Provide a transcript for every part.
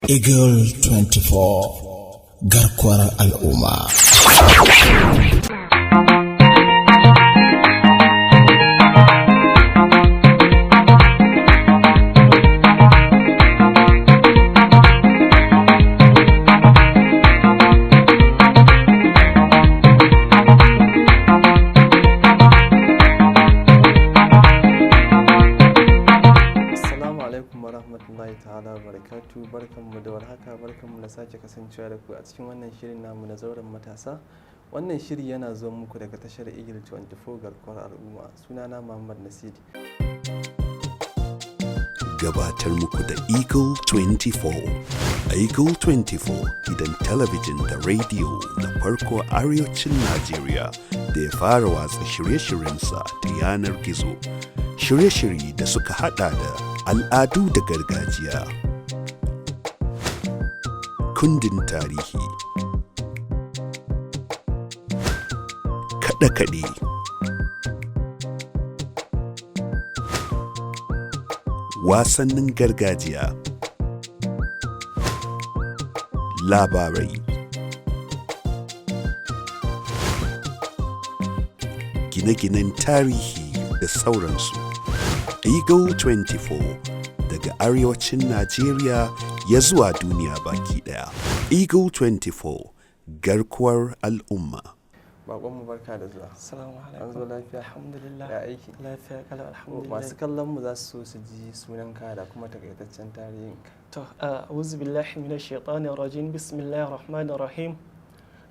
Eagle 24 garkuwar al'umma. Warahmatullahi ta'ala barakatu, barkanmu da warhaka, barkanmu da sake kasancewa da ku a cikin wannan shirin namu na zauren matasa. Wannan shiri yana zuwa muku daga tashar Eagle 24 garkuwar al'umma. Sunana Muhammad Nasidi. Gabatar muku da Eagle 24. Eagle 24 gidan talabijin da rediyo na farko arewacin Najeriya da ya fara watsa shirye-shiryensa ta yanar gizo. Shirye-shirye da suka hada da al'adu da gargajiya, kundin tarihi, kaɗe-kaɗe, wasannin gargajiya, labarai, gine-ginen tarihi da sauransu. Eagle 24 daga arewacin Najeriya ya zuwa duniya baki daya. Eagle 24 garkuwar al'umma. Baƙonmu barka da zuwa. Assalamu alaikum. An zo lafiya? Alhamdulillah. Ya aiki? Lafiya kalau alhamdulillah. Masu kallon mu za su so su ji sunanka da kuma takaitaccen tarihinka. To, a'udhu billahi minash shaitanir rajim. Bismillahir rahmanir rahim.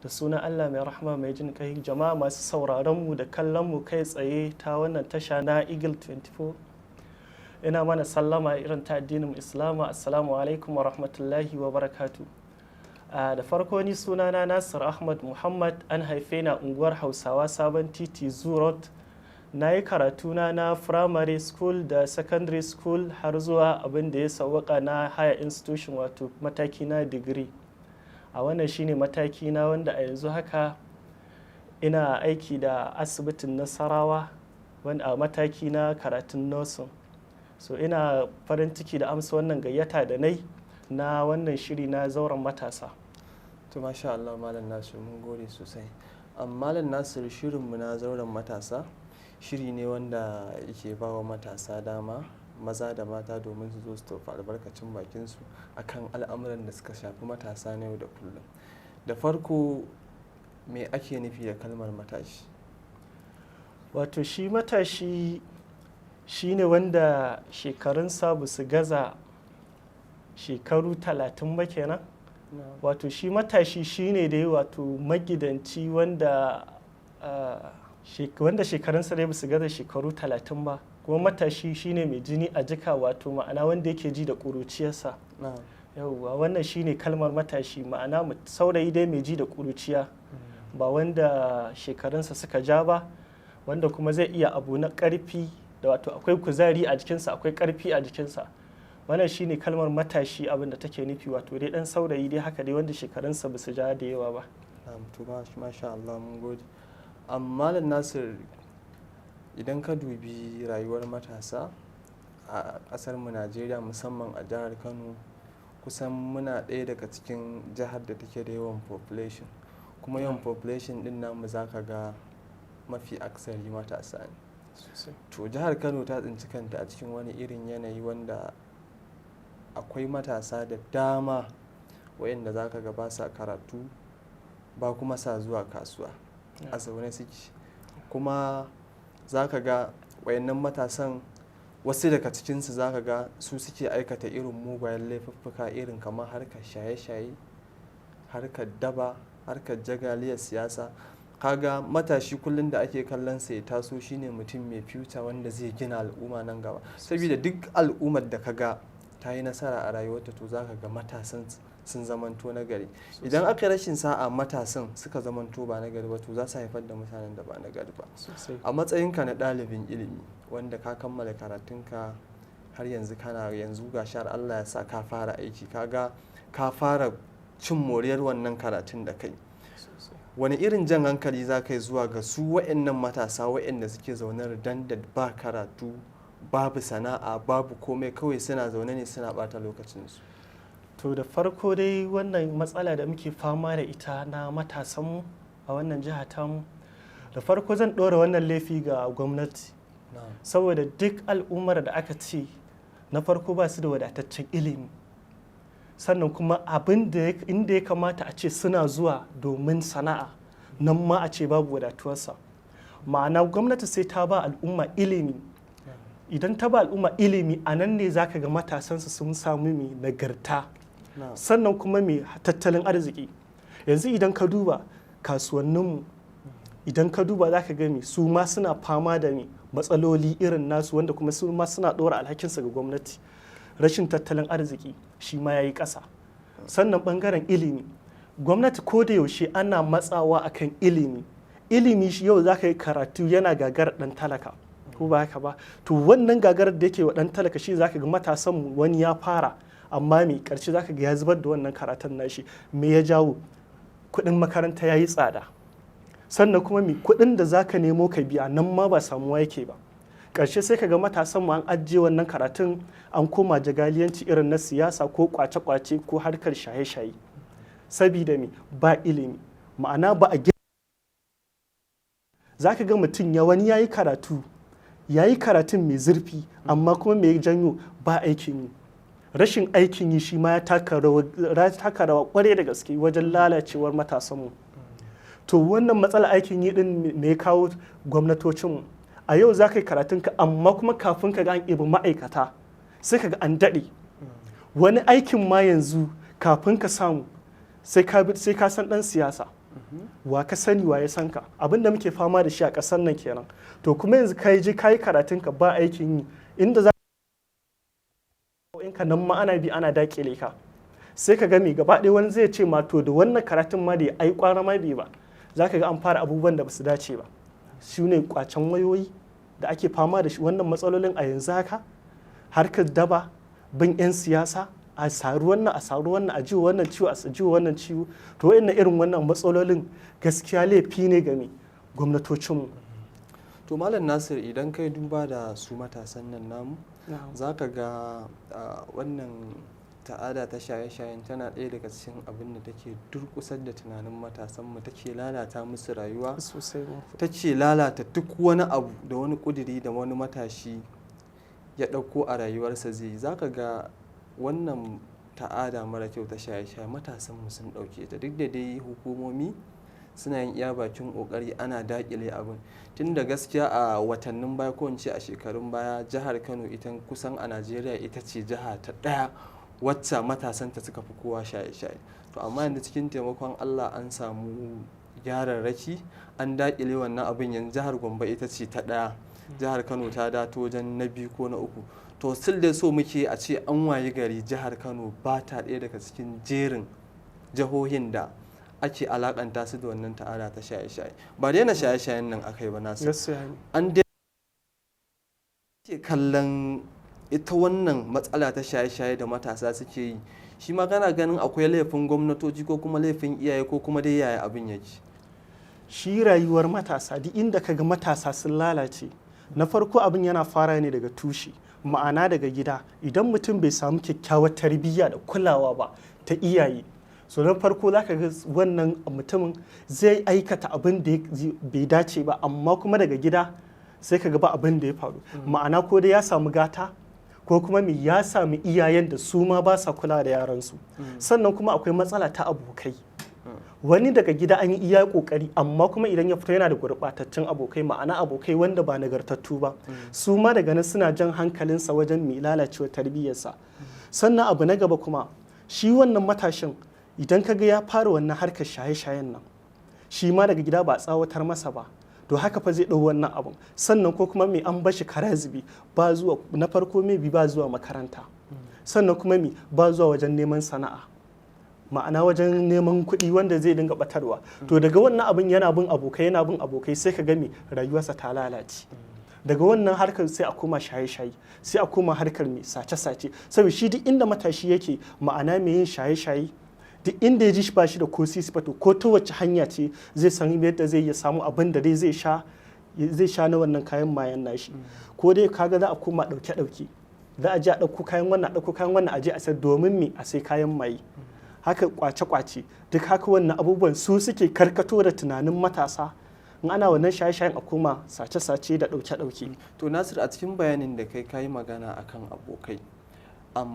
Da sunan Allah mai rahma mai jin kai. Jama'a masu sauraron mu da kallon mu kai tsaye ta wannan tasha na Eagle 24. Ina mana sallama irin ta addinin Islama. Assalamu alaikum wa rahmatullahi wa barakatu. Da farko ni sunana Nasir Ahmad Muhammad, an haife na unguwar Hausawa Sabon Titi Zoo Road. Na yi karatuna na primary school da secondary school har zuwa abin da ya sauwaka na higher institution, wato mataki na degree. A wannan shine mataki na wanda a yanzu haka ina aiki da asibitin Nasarawa wanda a mataki na karatun nursing. So ina farin ciki da amsa wannan gayyata da nai na wannan shiri na zauren matasa. To masha Allah Malam Nasir, mun gode sosai. Malam Nasir, shirinmu na zauren matasa shiri ne wanda yake ba wa matasa dama, maza da mata, domin su zo su tofa albarkacin bakinsu akan al'amuran da suka shafi matasa na yau da kullum. Da farko, me ake nufi da kalmar matashi? Wato shi matashi shi ne wanda shekarunsa ba su gaza shekaru 30 ba kenan. Wato shi matashi shi ne dai wato magidanci wanda shekarunsa dai ba su gaza shekaru 30 ba, kuma matashi shi ne mai jini a jika, wato ma'ana wanda yake ji da ƙuruciyarsa. Yauwa, wannan shi ne kalmar matashi, ma'ana saurayi dai mai ji da ƙuruciya, ba wanda shekarunsa suka ja ba, wanda kuma zai iya abu na ƙarfi, da wato akwai kuzari a jikinsa, akwai ƙarfi a jikinsa. Wannan shine kalmar matashi, abin da take nufi, wato dai dan saurayi dai haka dai wanda shekarunsa ba su ja da yawa ba. To masha Allah, mun gode. Malam Nasir, idan ka dubi rayuwar matasa a ƙasar mu Najeriya, musamman a jihar Kano, kusan muna ɗaya daga cikin jihar da take da yawan population, kuma yawan population din namu zaka ga mafi aksari matasa ne. To jihar Kano ta tsinci kanta a cikin wani irin yanayi wanda akwai matasa da dama wayanda zaka ga ba sa karatu, ba kuma sa zuwa kasuwa, a zaune suke. Kuma zaka ga wayannan matasan, wasu daga cikinsu zaka ga su suke aikata irin mugayen laifuffuka, irin kamar harkar shaye-shaye, harkar daba, harkar jagaliyar siyasa. Kaga matashi kullum da ake kallon sa ya taso shine mutum mai future wanda zai gina al'umma nan gaba, saboda duk al'ummar da kaga ta yi nasara a rayuwarta, to zaka ga matasan sun zamanto na gari. Idan aka yi rashin sa'a matasan suka zamanto ba na gari ba, to za su haifar da mutanen da ba na gari ba. A matsayinka na ɗalibin ilimi wanda ka kammala karatunka har yanzu ga shar Allah ya sa ka fara aiki, kaga ka fara cin moriyar wannan karatun da kai. Wani irin jan hankali za ka yi zuwa ga su wa'annan matasa wa'anda suke zaune da ba karatu, babu sana'a, babu komai, kawai suna zaune ne suna bata lokacinsu? To da farko dai wannan matsala da muke fama da ita na matasanmu a wannan jiha tamu, da farko zan ɗora wannan laifi ga gwamnati, saboda duk al'ummar da aka ce na farko ba su da wadataccen ilimi, sannan kuma inda ya kamata a ce suna zuwa domin sana'a nan ma a ce babu wadatuwarsa. Ma'ana gwamnati sai ta ba al'umma ilimi, idan ta ba al'umma ilimi a nan ne za ka ga matasansu sun samu mai nagarta, sannan kuma mai tattalin arziki. Yanzu idan ka duba kasuwanninmu, idan ka duba za ka ga su ma suna fama da matsaloli irin nasu, wanda kuma su ma suna ɗora alhakinsa ga gwamnati. Rashin tattalin arziki shi ma ya yi ƙasa. Sannan ɓangaren ilimi, gwamnati ko da yaushe ana matsawa akan ilimi. Ilimi shi yau za ka yi karatu yana gagarar ɗan talaka, ko ba haka ba? To wannan gagarar da yake wa ɗan talaka shi za ka ga matasan wani ya fara, amma mai ƙarshe za ka ga ya zubar da wannan karatun nashi. Me ya jawo? Kuɗin makaranta ya yi tsada. Sannan kuma kuɗin da za ka nemo ka biya nan ma ba samuwa yake ba. Ƙarshe sai ka ga matasan mu an ajiye wannan karatun, an koma jagaliyanci irin na siyasa ko kwace-kwace ko harkar shaye-shaye. Sabida ba ilimi, ma'ana ba a gina. Za ka ga mutum wani ya yi karatun mai zurfi, amma kuma mai janyo ba aikin yi. Rashin aikin yi shi ma ya taka rawa kwarai da gaske wajen lalacewar matasanmu. To wannan matsalar aikin yi din me ya kawo gwamnatocinmu? A yau za ka yi karatunka, amma kuma kafin ka ga an ibi ma'aikata sai ka ga an daɗe. Wani aikin ma yanzu kafin ka samu sai ka san ɗan siyasa, wa ka sani wa ya san ka. Abin da muke fama da shi a ƙasar nan kenan. To kuma yanzu ka yi karatunka ba aikin yi, inda za ka nan ma ana bi ana dakile ka. Sai ka ga gaba ɗaya wani zai ce ma to da wannan karatun ma da ya ai ƙwara ma bai ba. Za ka ga an fara abubuwan da ba su dace ba. Shi ne kwacen wayoyi da ake fama da shi, wannan matsalolin a yanzu haka, harkar daba, bin 'yan siyasa, a saru wannan a jiwo wannan ciwo, a jiwo wannan ciwo. To irin wannan matsalolin gaskiya laifi ne ga gwamnatocinmu. To Malam Nasir, idan kai duba da su matasan nan namu, za ka ga wannan ta'ada ta shaye-shayen tana ɗaya daga cikin abin da take durƙusar da tunanin matasanmu, take lalata musu rayuwa, take lalata duk wani abu da wani ƙudiri da wani matashi ya ɗauko a rayuwarsa zai yi. Za ka ga wannan ta'ada mara kyau ta shaye-shaye matasanmu sun ɗauke ta, duk da dai hukumomi suna yin iya bakin ƙoƙari ana daƙile abin. Tun da gaskiya a watannin baya ko in ce a shekarun baya, jihar Kano ita kusan a Najeriya ita ce jiha ta ɗaya wacce matasanta suka fi kowa shaye-shaye. To amma yanzu cikin taimakon Allah an samu gyararraki, an daƙile wannan abin. Yanzu jihar Gombe ita ce ta ɗaya, jihar Kano ta dato wajen na biyu ko na uku. To still dai so muke a ce an wayi gari jihar Kano ba ta ɗaya daga cikin jerin jihohin da ake alakanta su da wannan ta'ada ta shaye-shaye. Ba daina shaye-shayen nan aka yi ba nasu. An dai ke kallon ita wannan matsala ta shaye-shaye da matasa suke yi, shi ma kana ganin akwai laifin gwamnatoci ko kuma laifin iyaye ko kuma dai yaya abin yake? Shi rayuwar matasa, duk inda kaga matasa sun lalace, na farko abin yana fara ne daga tushe, ma'ana daga gida. Idan mutum bai samu kyakkyawar tarbiyya da kulawa ba ta iyaye, so na farko za ka ga wannan mutumin zai aikata abin da bai dace ba, amma kuma daga gida sai ka ga ba abin da ya faru. Ma'ana ko dai ya samu gata, ko kuma ya sami iyayen da su ma ba sa kula da yaransu. Sannan kuma akwai matsala ta abokai. Wani daga gida an yi iya kokari, amma kuma idan ya fito yana da gurɓataccen abokai, ma'ana abokai wanda ba nagartattu ba, su ma daga nan suna jan hankalinsa wajen mai lalacewa tarbiyyarsa. Sannan abu na gaba kuma, shi wannan matashin idan kaga ya fara wannan harkar shaye-shayen nan, shi ma daga gida ba a tsawatar masa ba, to haka fa zai ɗau wannan abun. Sannan ko kuma mai an bashi karazibi, ba zuwa na farko mai bi ba zuwa makaranta, sannan kuma mai ba zuwa wajen neman sana'a, ma'ana wajen neman kuɗi wanda zai dinga batarwa. To daga wannan abin yana bin abokai sai ka ga mai rayuwarsa ta lalace. Daga wannan harkar sai a koma shaye-shaye, sai a koma harkar mai sace-sace. Saboda shi duk inda matashi yake, ma'ana mai yin shaye-shaye, duk inda ya ji shi ba shi da ko sisi fato, ko ta wacce hanya ce zai san yadda zai iya samu abin da dai zai sha na wannan kayan mayan nashi. Ko dai kaga za a koma ɗauke-ɗauke, za a je a ɗauko kayan wannan a je a sayar domin me a sai kayan maye. Haka kwace-kwace duk haka wannan abubuwan su suke karkato da tunanin matasa in ana wannan shaye-shayen a koma sace-sace da ɗauke-ɗauke. To Nasir, a cikin bayanin da kai kayi magana akan abokai.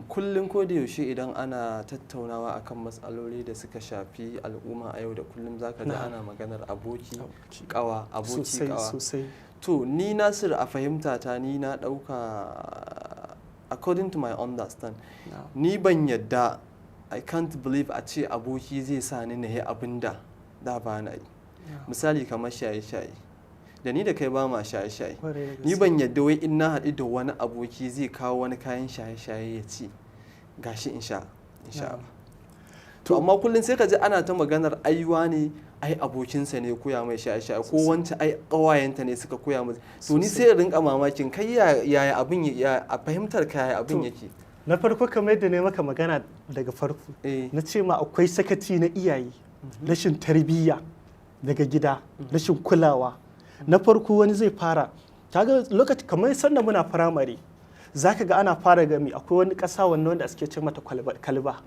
Kullum ko da yaushe idan ana tattaunawa akan matsaloli da suka shafi al'umma a yau da kullum zaka ga ana maganar aboki kawa. Sosai. To ni Nasir, a fahimta ta ni na ɗauka according to my understand ni ban yadda, I can't believe a ce aboki zai sa ni na yi abin da ba na yi. Misali kamar shaye-shaye. Da ni da kai ba ma shaye-shaye. Ni ban yadda wai in na haɗu da wani aboki zai kawo wani kayan shaye-shaye ya ci gashi in sha. To amma kullum sai ka ji ana ta maganar aiwa ne ai abokinsa ne koya mai shaye-shaye ko wancan ai ƙawayenta ne suka koya mai. To ni sai in rinka mamakin kai yaya abin a fahimtar ka yaya abin yake. Na farko kamar yadda ne maka magana daga farko na ce ma akwai sakaci na iyaye, rashin tarbiyya daga gida, rashin kulawa. Na farko wani zai fara kaga lokaci kamar sanda muna firamare zaka ga ana fara gami akwai wani ƙasa wanda suke ce mata kalba.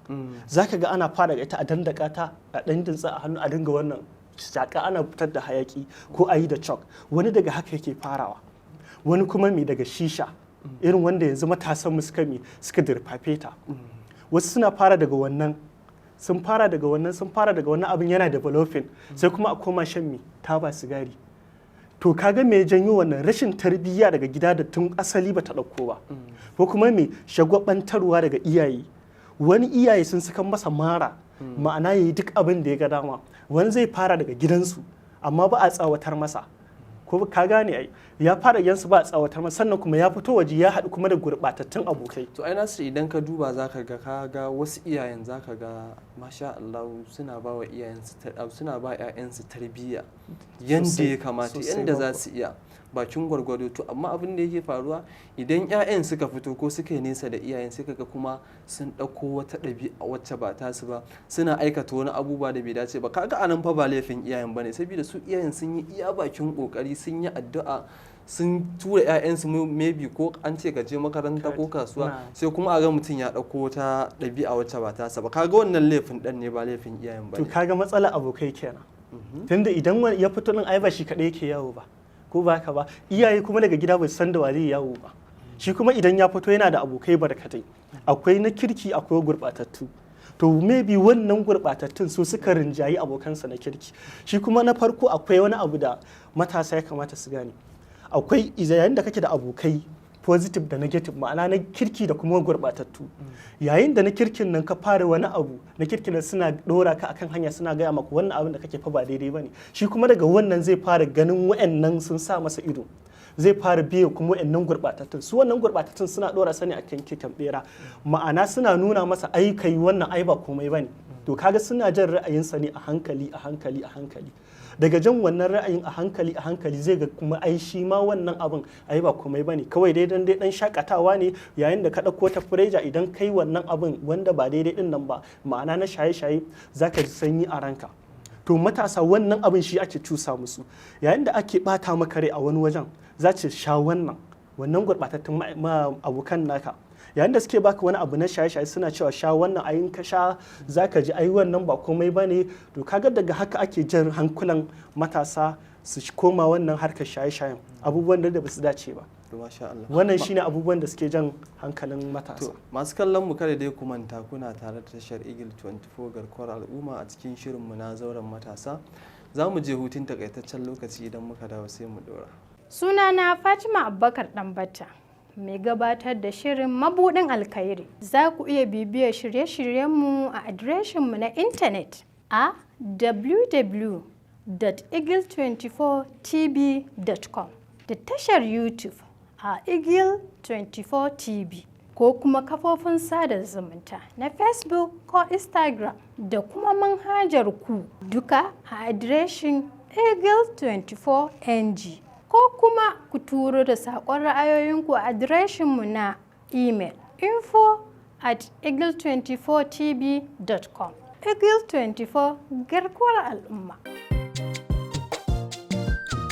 Zaka ga ana fara ga ita a dandaka ta a ɗan dintsa a hannu a dinga wannan shaka ana fitar da hayaki ko a yi da chalk. Wani daga haka yake farawa, wani kuma mai daga shisha irin wanda yanzu matasan mu suka dirfafe ta. Wasu suna fara daga wannan sun fara daga wannan abin yana developing sai kuma a koma shan taba sigari. To kaga me janyo wannan rashin tarbiyya daga gida da tun asali bata ɗauko ba, ko kuma me shagwabantarwa daga iyaye. Wani iyaye sun saka masa mara, ma'ana yayi duk abin da ya ga dama. Wani zai fara daga gidansu amma ba a tsawatar masa, ko ka gane ai ya fara yansu ba a tsawatar masa sannan kuma ya fito waje ya haɗu kuma da gurɓatattun abokai. To ai Nasir, idan ka duba zaka ga wasu iyayen zaka ga masha Allah suna ba wa ƴaƴansu tarbiyya yanda ya kamata, yanda za su iya bakin gwargwado. To amma abin da yake faruwa idan ƴaƴan suka fito ko suka yi nesa da iyayen sai kaga kuma sun ɗauko wata ɗabi'a wacce ba tasu ba, suna aikata wani abubuwa da bai dace ba. Kaga anan fa ba laifin iyayen bane, saboda su iyayen sun yi iya bakin kokari, sun yi addu'a, sun tura ƴaƴansu maybe ko an ce ka je makaranta ko kasuwa sai kuma a ga mutum ya ɗauko wata ɗabi'a wacce ba tasa ba. Kaga wannan laifin ɗan ne ba laifin iyayen bane. To kaga matsala abokai kenan. Tunda idan ya fito din ai ba shi kaɗai yake yawo ba, ko ba haka ba, iyaye kuma daga gida bai san da wa zai yawo ba. Shi kuma idan ya fito yana da abokai barkatai, akwai na kirki akwai gurɓatattu. To maybe wannan gurɓatattun su suka rinjayi abokansa na kirki. Shi kuma na farko akwai wani abu da matasa ya kamata su gane. Akwai yayin da kake da abokai positive da negative, ma'ana na kirki da kuma gurɓatattu. Yayin da na kirkin nan ka fara wani abu na kirkin nan suna ɗora ka akan hanya, suna gaya maka wannan abin da kake fa ba daidai bane. Shi kuma daga wannan zai fara ganin wa'annan sun sa masa ido, zai fara biye kuma wa'annan gurɓatattun. Su wannan gurɓatattun suna ɗora sani akan kikan bera, ma'ana suna nuna masa ai kai wannan ai ba komai bane. To kaga suna jan ra'ayinsa ne a hankali. Daga jan wannan ra'ayin a hankali zai ga kuma ai shi ma wannan abin ai ba komai bane, kawai dai dan shakatawa ne. Yayin da ka ɗauko ta fureja idan kai wannan abin wanda ba daidai din nan ba, ma'ana na shaye-shaye, zaka ji sanyi a ranka. To matasa wannan abin shi ake cusa musu. Yayin da ake bata maka rai a wani wajen za ce sha wannan gurɓatattun abokan naka. Yayin da suke baka wani abu na shaye-shaye suna cewa sha wannan ayin ka sha zaka ji ai wannan ba komai bane. To kaga daga haka ake jan hankulan matasa su koma wannan harkar shaye-shayen, abubuwan da ba su dace ba. Wannan shine abubuwan da suke jan hankalin matasa. Masu kallon mu kada dai ku manta kuna tare da tashar Eagle 24 garkuwar al'umma a cikin shirin mu na zauren matasa. Za mu je hutun takaitaccen lokaci, idan muka dawo sai mu dora. Sunana Fatima Abubakar Ɗanbata, mai gabatar da shirin Mabuɗin Alkhairi. Za ku iya bibiyar shirye-shiryenmu a adireshinmu na intanet a www.eagle24tv.com da tashar YouTube a Eagle 24 TV, ko kuma kafofin sada zumunta na Facebook ko Instagram, da kuma manhajar ku duka a adireshin Eagle 24 NG. Ko kuma ku turo da saƙon ra'ayoyinku a adireshinmu na email info@eagle24tv.com. Eagle 24 garkuwar al'umma.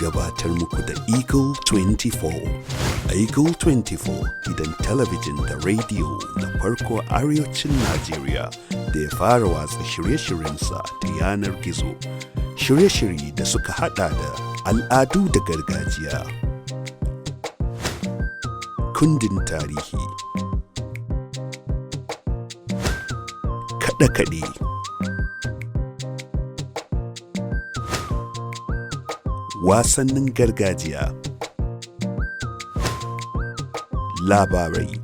Gabatar muku da Eagle 24 Eagle 24 gidan talabijin da rediyo na farko arewacin Najeriya da ya fara watsa shirye-shiryensa ta yanar gizo. Shirye-shirye da suka hada da al'adu da gargajiya, kundin tarihi, kaɗe-kaɗe, wasannin gargajiya, labarai,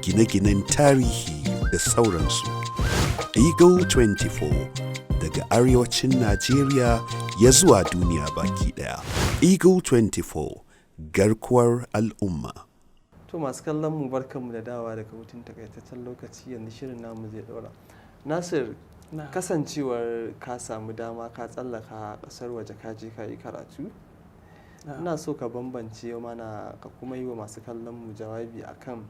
gine-ginen tarihi da sauransu. Eagle 24 daga arewacin Najeriya ya zuwa duniya baki daya. Eagle 24 garkuwar al'umma. To masu kallon mu barkanmu da dawa daga hutun takaitaccen lokaci, yanzu shirin namu zai ɗora. Nasir, kasancewar ka samu dama ka tsallaka ƙasar waje ka je ka yi karatu, ina so ka bambance mana ka kuma yi wa masu kallon mu jawabi akan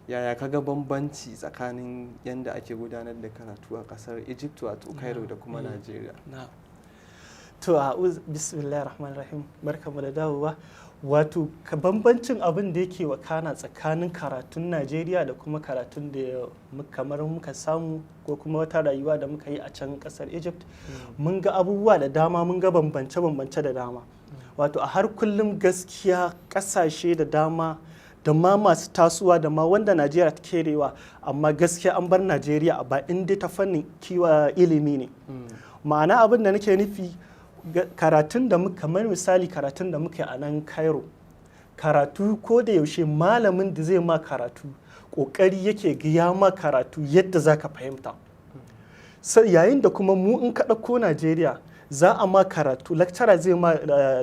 yaya kaga bambanci tsakanin yadda ake gudanar da karatu a kasar Egypt wato Cairo da kuma Najeriya. To bismillahir rahmanir rahim, barkamu da dawowa. Wato ka bambancin abin da yake wakana tsakanin karatun Najeriya da kuma karatun da kamar muka samu ko kuma wata rayuwa da muka yi a can kasar Egypt, mun ga abubuwa da dama, mun ga bambance-bambance da dama. Wato a har kullum gaskiya kasashe da dama da ma masu tasowa da ma wanda Najeriya ta kerewa, amma gaskiya an bar Najeriya a ba inda ta fannin kiwa ilimi ne. Ma'ana abin da nake nufi, karatun da muka, kamar misali karatun da muka yi a nan Cairo, karatu ko da yaushe malamin da zai ma karatu kokari yake gaya ma karatu yadda za ka fahimta. Yayin da kuma mu in ka ɗauko Najeriya za a ma karatu, lecturer zai ma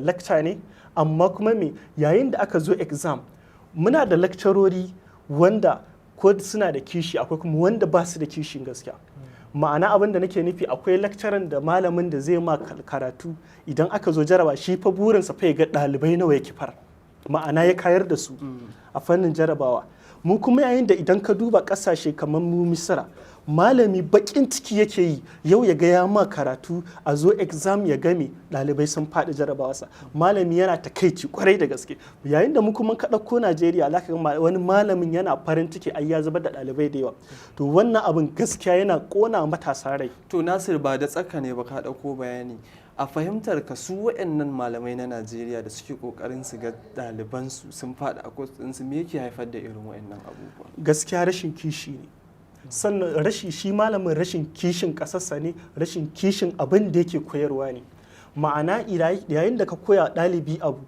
lecture ne, amma kuma me yayin da aka zo exam muna da lecturori wanda ko suna da kishi, akwai kuma wanda ba su da kishin gaskiya. Ma'ana abin da nake nufi, akwai lecturer da malamin da zai ma karatu idan aka zo jaraba shi fa burinsa fa ya ga ɗalibai nawa ya kifar, ma'ana ya kayar da su a fannin jarabawa. Mu kuma yayin da idan ka duba ƙasashe kamar mu Misira, malami bakin ciki yake yi yau ya ga ya ma karatu a zo exam ya game ɗalibai sun faɗi jarabawarsa, malami yana takaici kwarai da gaske. Yayin da mu kuma ka ɗauko Najeriya za ka ga wani malamin yana farin ciki ai ya zubar da ɗalibai da yawa. To wannan abin gaskiya yana ƙona matasa rai. To Nasir, ba da tsaka ne ba ka ɗauko bayani, a fahimtar ka su waɗannan malamai na Najeriya da suke ƙoƙarin su ga ɗalibansu sun faɗi a kotsinsu, me yake haifar da irin waɗannan abubuwa? Gaskiya rashin kishi ne. Sannan shi malamin rashin kishin ƙasarsa ne, rashin kishin abin da yake koyarwa ne. Ma'ana yayin da ka koya ɗalibi abu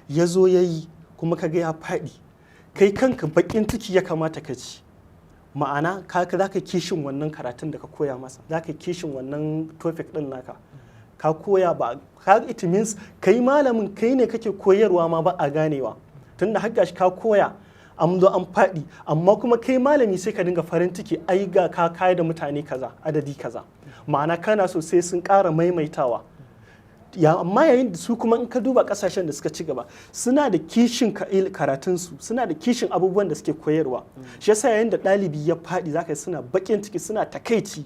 ya zo ya yi kuma ka ga ya faɗi, kai kanka baƙin ciki ya kamata ka ci. Ma'ana za ka kishin wannan karatun da ka koya masa, za ka kishin wannan topic ɗin naka. Ka koya ba, it means kai malamin kai ne kake koyarwa ma ba a ganewa, tunda har gashi ka koya an zo an faɗi, amma kuma kai malami sai ka dinga farin ciki ai ga ka kai da mutane kaza adadi kaza, ma'ana kana so sai sun ƙara maimaitawa. Amma yayin da su kuma in ka duba ƙasashen da suka ci gaba suna da kishin karatunsu, suna da kishin abubuwan da suke koyarwa. Shi yasa yayin da ɗalibi ya faɗi zaka yi suna baƙin ciki, suna takaici.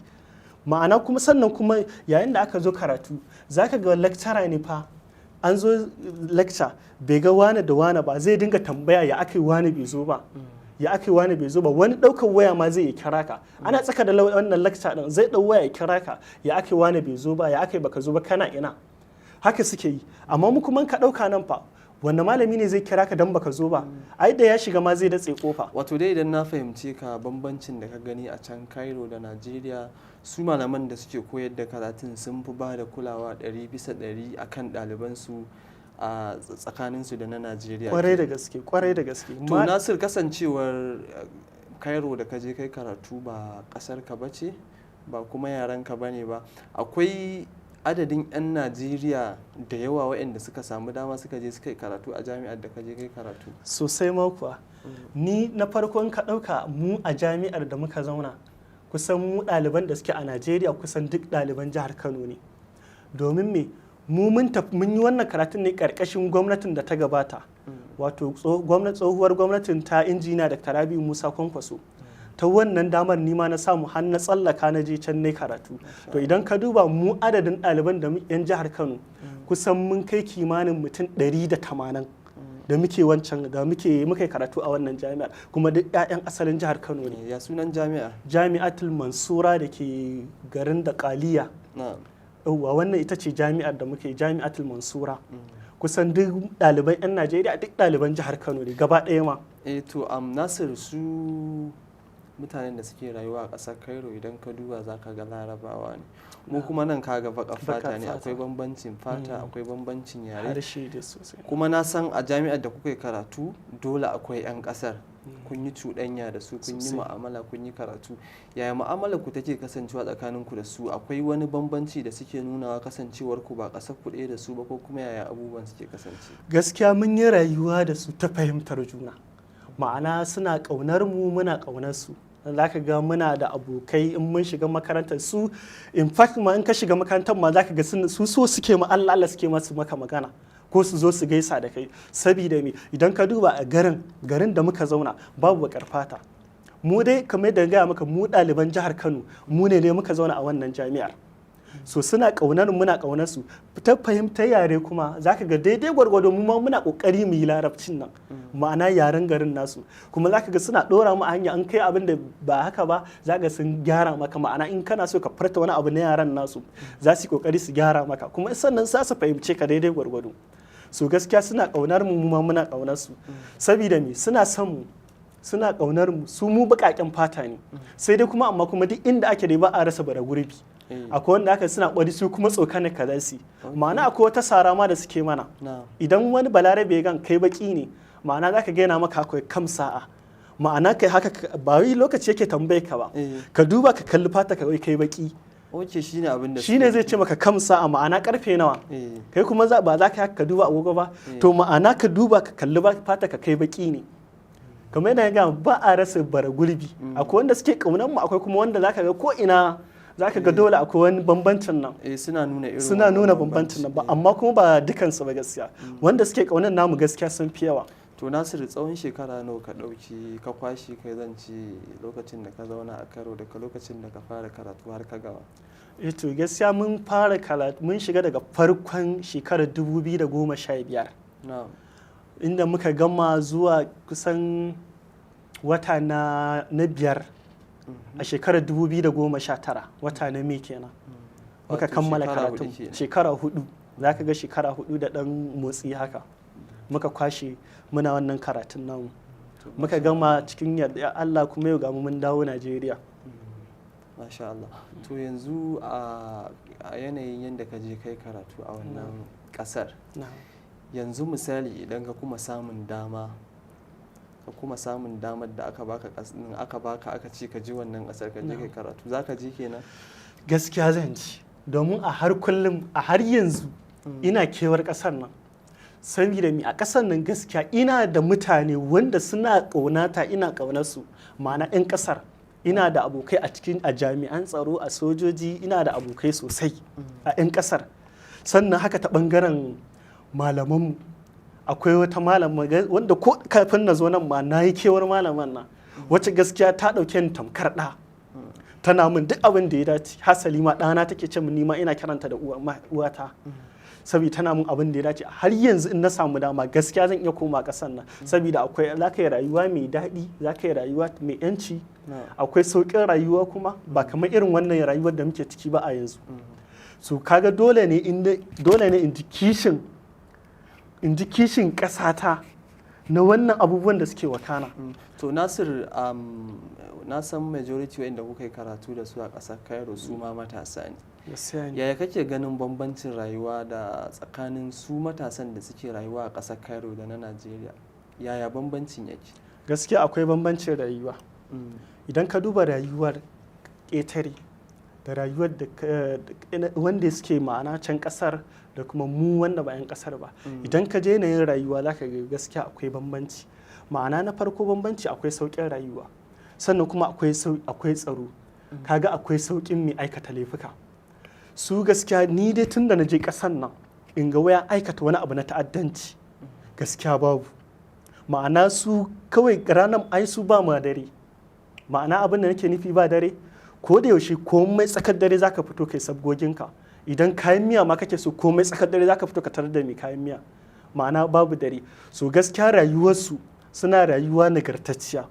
Ma'ana kuma sannan kuma yayin da aka zo karatu zaka ga lecturer ne fa an zo lecture bai ga wane da wane ba, zai dinga tambaya ya aka yi wane bai zo ba, ya aka yi wane bai zo ba. Wani ɗaukar waya ma zai yi kira ka, ana tsaka da wannan lecture ɗin zai ɗau waya ya kira ka, ya aka yi wane bai zo ba, ya aka yi baka zo ba, kana ina. Haka suke yi. Amma mu kuma ka ɗauka nan fa wanda malami ne zai kira ka dan baka zo ba, ai da ya shiga ma zai datse kofa. Wato dai idan na fahimce ka, bambancin da ka gani a can Cairo da Najeriya, su malaman da suke koyar da karatun sun fi ba da kulawa 100% akan ɗalibansu a tsakaninsu da na Najeriya. Kwarai da gaske, kwarai da gaske. To Nasir, kasancewar Cairo da ka je kai karatu ba ƙasar ka bace, ba kuma yaran ka bane ba, akwai adadin 'yan Najeriya da yawa waɗanda suka samu dama suka je suka yi karatu a jami'ar da ka je kai karatu? Sosai ma kuwa. Ni na farkon ka ɗauka mu a jami'ar da muka zauna, kusan mu ɗaliban da suke a Najeriya kusan duk ɗaliban jihar Kano ne. Domin me mu mun yi wannan karatun ne ƙarƙashin gwamnatin da ta gabata, wato tsohuwar gwamnatin ta injiniya Dr. Rabi'u Musa Kwankwaso. Ta wannan damar nima na samu har na tsallaka na je can ne karatu. To idan ka duba mu adadin ɗaliban da yan jihar Kano kusan mun kai kimanin mutum 180 da muke karatu a wannan jami'ar, kuma duk 'ya'yan asalin jihar Kano ne. Ya sunan jami'a? Jami'atul Mansura da ke garin Daƙaliya. Wannan ita ce jami'ar da muke, Jami'atul Mansura. Kusan duk ɗaliban 'yan Najeriya, duk ɗaliban jihar Kano ne gaba ɗaya ma. To Nasir, su mutanen da suke rayuwa a ƙasar Cairo idan ka duba za ka ga larabawa ne, mu kuma nan ka ga baƙar fata ne, akwai bambancin fata, akwai bambancin yare, harshe da sosai. Kuma na san a jami'ar da kuka yi karatu dole akwai 'yan ƙasar, kun yi cuɗanya da su, kun yi mu'amala, kun yi karatu. Yaya mu'amalar ku take kasancewa tsakanin ku da su? Akwai wani bambanci da suke nunawa kasancewar ku ba ƙasar ku ɗaya da su ba, ko kuma yaya abubuwan suke kasance? Gaskiya mun yi rayuwa da su ta fahimtar juna, ma'ana suna ƙaunar mu, muna ƙaunar su. Za ka ga muna da abokai in mun shiga makarantar su, in fact ma in ka shiga makarantar ma za ka ga su so suke ma Allah suke masu maka magana, ko su zo su gaisa da kai. Sabida me, idan ka duba a garin da muka zauna babu baƙar fata. Mu dai kamar da gaya maka, mu ɗaliban jihar Kano mu ne muka zauna a wannan jami'ar. So suna ƙaunar, muna ƙaunar su. Ta fahimtar yare kuma za ka ga daidai gwargwado mu ma muna ƙoƙari mu yi larabcin nan, ma'ana yaren garin nasu. Kuma za ka ga suna ɗora mu a hanya, an kai abin da ba haka ba za ka sun gyara maka, ma'ana in kana so ka farta wani abu na yaren nasu za su yi ƙoƙari su gyara maka, kuma sannan za su fahimce ka daidai gwargwado. So gaskiya suna ƙaunar mu ma muna ƙaunar su. Sabida me, suna son mu, suna ƙaunar mu, su mu baƙaƙen fata ne, sai dai kuma amma kuma duk inda ake dai ba a rasa bara gurbi. Akwai wanda aka suna ƙwari su kuma tsokane ka za su, ma'ana akwai wata sara ma da suke mana. Idan wani balarabe gan kai baki ne, ma'ana za ka gaina maka akwai kam sa'a, ma'ana kai haka ba wai lokaci yake tambaye ka ba, ka duba ka kalli fata ka kai baki. Shine abin da shine zai ce maka kam sa'a, ma'ana karfe nawa. Kai kuma ba za ka haka ka duba agogo ba, to ma'ana ka duba ka kalli fata ka kai baki ne. Kamar yadda ga ba a rasa bara gurbi, akwai wanda suke kaunan mu, akwai kuma wanda zaka ga ko ina zaka ga dole akwai wani bambancin nan. Suna nuna bambancin nan ba, amma kuma ba dukansu ba gaskiya. Wanda suke kaunan namu gaskiya sun fi yawa. To Nasiru, tsawon shekara nawa ka ɗauki ka kwashi kai zance lokacin da ka zauna a Kano, daga lokacin da ka fara karatu har ka gama? To gaskiya mun fara karatu, mun shiga daga farkon shekarar 2015, inda muka gama zuwa kusan wata na biyar a shekarar 2019, wata na Mai kenan muka kammala karatu. Shekara 4, za ka ga shekara 4 da ɗan motsi haka muka kwashe muna wannan karatun namu, muka gama cikin yarda Allah, kuma yau ga mun dawo Najeriya. Masha Allah. To yanzu a yanayin yadda ka je kai karatu a wannan ƙasar, yanzu misali idan ka kuma samun damar da aka ce ka je wannan ƙasar ka je kai karatu, za ka je kenan? Gaskiya zan ji, domin a har yanzu ina kewar ƙasar nan. Saboda mi, a ƙasar nan gaskiya ina da mutane wanda suna ƙaunata, ina ƙaunar su, ma'ana 'yan ƙasar. Ina da abokai a jami'an tsaro, a sojoji, ina da abokai sosai a 'yan ƙasar. Sannan haka ta ɓangaren malamanmu, akwai wata malama wanda ko kafin na zo nan ma na yi kewar malaman nan, wacce gaskiya ta ɗauke ni tamkar ɗa, tana min duk abin da ya dace. Hasali ma ɗana take ce min, nima ina kiranta da uwata, saboda tana min abin da ya dace. Har yanzu in na samu dama gaskiya zan iya koma ƙasar nan, saboda akwai, za ka yi rayuwa mai daɗi, za ka yi rayuwa mai yanci, akwai sauƙin rayuwa kuma ba kamar irin wannan rayuwar da muke ciki ba a yanzu. So kaga dole ne in ji kishin ƙasata na wannan abubuwan da suke wakana. To Nasir, na san majority wanda kuka yi karatu da su a ƙasar Cairo su ma matasa ne. Yaya kake ganin bambancin rayuwa da tsakanin su matasan da suke rayuwa a ƙasar Cairo da na Najeriya? Yaya bambancin yake? Gaskiya akwai bambancin rayuwa. Idan ka duba rayuwar ƙetare da rayuwar wanda suke ma'ana can ƙasar da kuma mu wanda ba 'yan ƙasar ba, idan ka je yin rayuwa za ka ga gaskiya akwai bambanci. Ma'ana na farko bambanci, akwai sauƙin rayuwa, sannan kuma akwai tsaro, kaga akwai sauƙin mai aikata laifuka. Su gaskiya ni dai tun da na je ƙasar nan in ga waya aikata wani abu na ta'addanci, gaskiya babu. Ma'ana su kawai ranar su ba ma dare, ma'ana abin da nake nufi ba dare, ko da yaushe komai tsakar dare zaka fito kai sabgoginka, idan kayan miya ma kake so komai tsakar dare zaka fito ka tarar da mai kayan miya, ma'ana babu dare. So gaskiya rayuwarsu suna rayuwa nagartacciya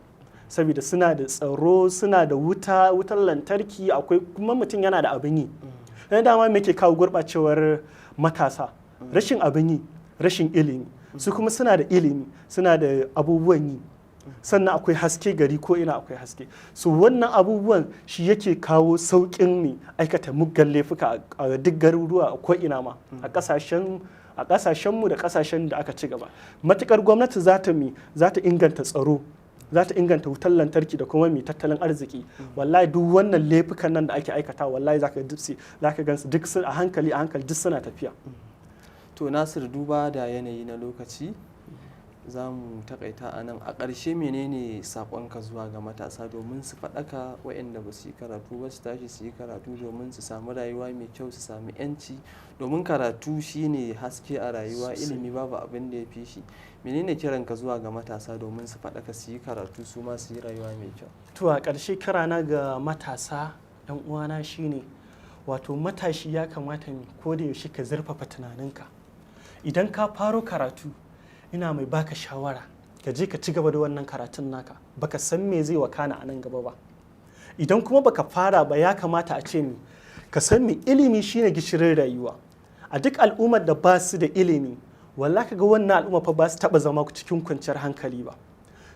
saboda suna da tsaro, suna da wutar lantarki, akwai kuma mutum yana da abin yi. Dan dama me ke kawo gurɓacewar matasa? Rashin abin yi, rashin ilimi. Su kuma suna da ilimi, suna da abubuwan yi, sannan akwai haske, gari ko ina akwai haske. So wannan abubuwan shi yake kawo sauƙin ne aikata muggan laifuka a duk garuruwa ko ina ma a ƙasashenmu da ƙasashen da aka ci gaba. Matuƙar gwamnati za ta inganta tsaro, za ta inganta wutar lantarki da kuma mai tattalin arziki, wallahi duk wannan laifukan nan da ake aikata wallahi za ka gansu duk a hankali duk suna tafiya. To Nasir, duba da yanayi na lokaci za mu takaita a nan. A ƙarshe menene saƙonka zuwa ga matasa domin su faɗaka, waɗanda ba su yi karatu ba su tashi su yi karatu domin su samu rayuwa mai kyau, su sami 'yanci, domin karatu shine haske a rayuwa, ilimi babu abin da ya fi shi. Menene kiranka zuwa ga matasa domin su faɗaka su yi karatu su ma su yi rayuwa mai kyau? To a ƙarshe kirana ga matasa 'yan uwana shine, wato matashi ya kamata ne ko da yaushe ka zurfafa tunaninka. Idan ka faro karatu, ina mai baka shawara ka je ka ci gaba da wannan karatun naka, baka san me zai wakana a nan gaba ba. Idan kuma baka fara ba, ya kamata a ce ka san me ilimi shine gishirin rayuwa. A duk al'ummar da ba su da ilimi, wallahi kaga wannan al'umma fa ba su taba zama cikin kwanciyar hankali ba.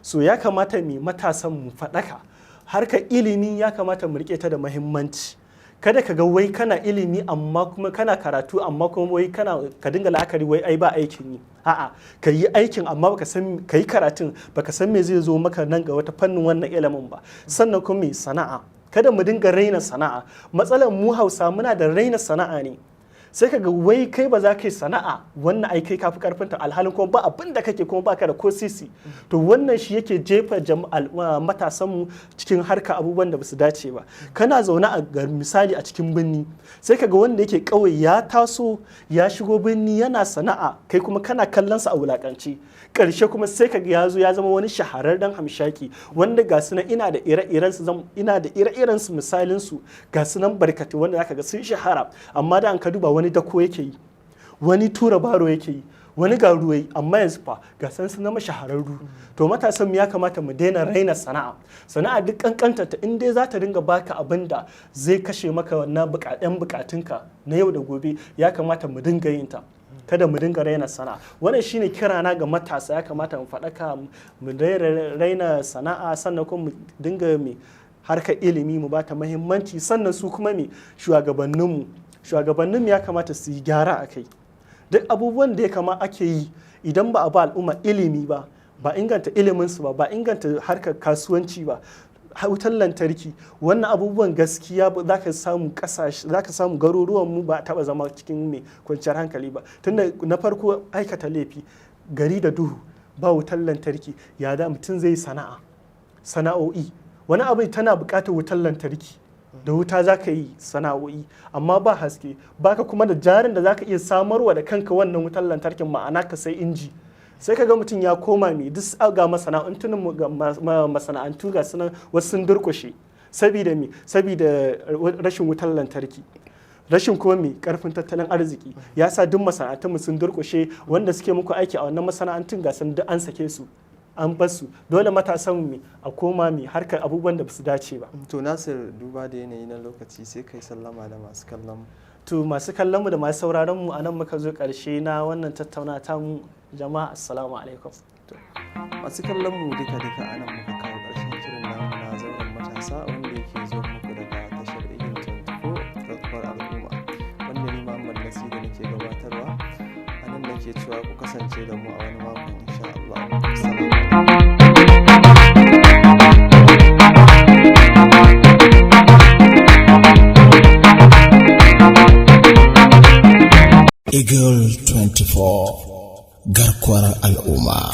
So ya kamata matasan mu faɗaka, harkar ilimi ya kamata mu rike ta da muhimmanci. Kada ka ga wai kana ilimi amma kuma kana karatu amma kuma wai ka dinga la'akari wai ai ba aikin yi. A'a, ka yi aikin amma ka yi karatun baka san me zai zo maka nan ga wata fannin wannan ilimin ba. Sannan kuma mai sana'a, kada mu dinga raina sana'a. Matsalar mu Hausa muna da raina sana'a ne. Sai ka ga wai kai ba za ka yi sana'a, wannan ai kai kafi karfinta, alhalin kuma ba abin da kake kuma baka da ko sisi. To wannan shi yake jefa matasanmu cikin harka abubuwan da basu dace ba. Kana zaune a misali a cikin birni, sai ka ga wanda yake ƙauye ya taso ya shigo birni yana sana'a, kai kuma kana kallon sa a wulakanci. Ƙarshe kuma sai ka ga ya zo ya zama wani shahararren hamshaki, wanda ga su nan ina da ire-iren su misalin su ga su nan barkatu, wanda zaka ga sun shahara, amma da an ka duba wani dako yake yi, wani tura baro yake yi, wani garuwa yi, amma yanzu fa ga san su zama shahararru. To matasan mu ya kamata mu daina raina sana'a duk kankanta ta, in dai za ta dinga baka abin da zai kashe maka wannan bukatunka na yau da gobe, ya kamata mu dinga yin ta. Kada mu dinga raina sana'a. Wannan shine kirana ga matasa, ya kamata mu faɗaka mu raina sana'a, sannan kuma mu dinga harkar ilimi mu bata muhimmanci. Sannan su kuma shugabanninmu ya kamata su yi gyara a kai. Duk abubuwan da ya kama ake yi, idan ba a ba al'umma ilimi ba inganta iliminsu ba inganta harkar kasuwanci ba, wutar lantarki, wannan abubuwan gaskiya za ka samu garuruwanmu ba taɓa zama cikin mai kwanciyar hankali ba. Tunda na farko aikata laifi, gari da duhu, ba wutar lantarki, ya da mutum zai sana'o'i. Wani abu tana buƙatar wutar lantarki, da wuta za ka yi sana'o'i, amma ba haske, baka kuma da jarin da za ka iya samarwa da kanka wannan wutar lantarkin, ma'ana ka sai inji. Sai ka ga mutum ya koma duk ga masana'antu ga sunan wasu sun durkushe saboda rashin wutar lantarki, rashin kuma karfin tattalin arziki ya sa duk masana'antun sun durkushe. Wanda suke muku aiki a wannan masana'antun ga sun duk an sake su, an basu. Dole matasan a koma harkar abubuwan da basu dace ba. To Nasir, duba da yanayi na lokaci, sai kai sallama da masu kallon mu. To masu kallon mu da masu sauraron mu, anan muka zo ƙarshe na wannan tattauna ta mu. Jama'a assalamu alaikum. Masu kallon mu duka anan muka kawo ƙarshen shirin namu na zauren matasa, wanda yake zo muku daga tashar Eagle 24 Garkuwar Al'umma, wanda ni Muhammad Nasiru nake gabatarwa. Anan nake cewa ku kasance da mu a wani makon insha Allah. Eagle 24 Garkuwar Al'umma.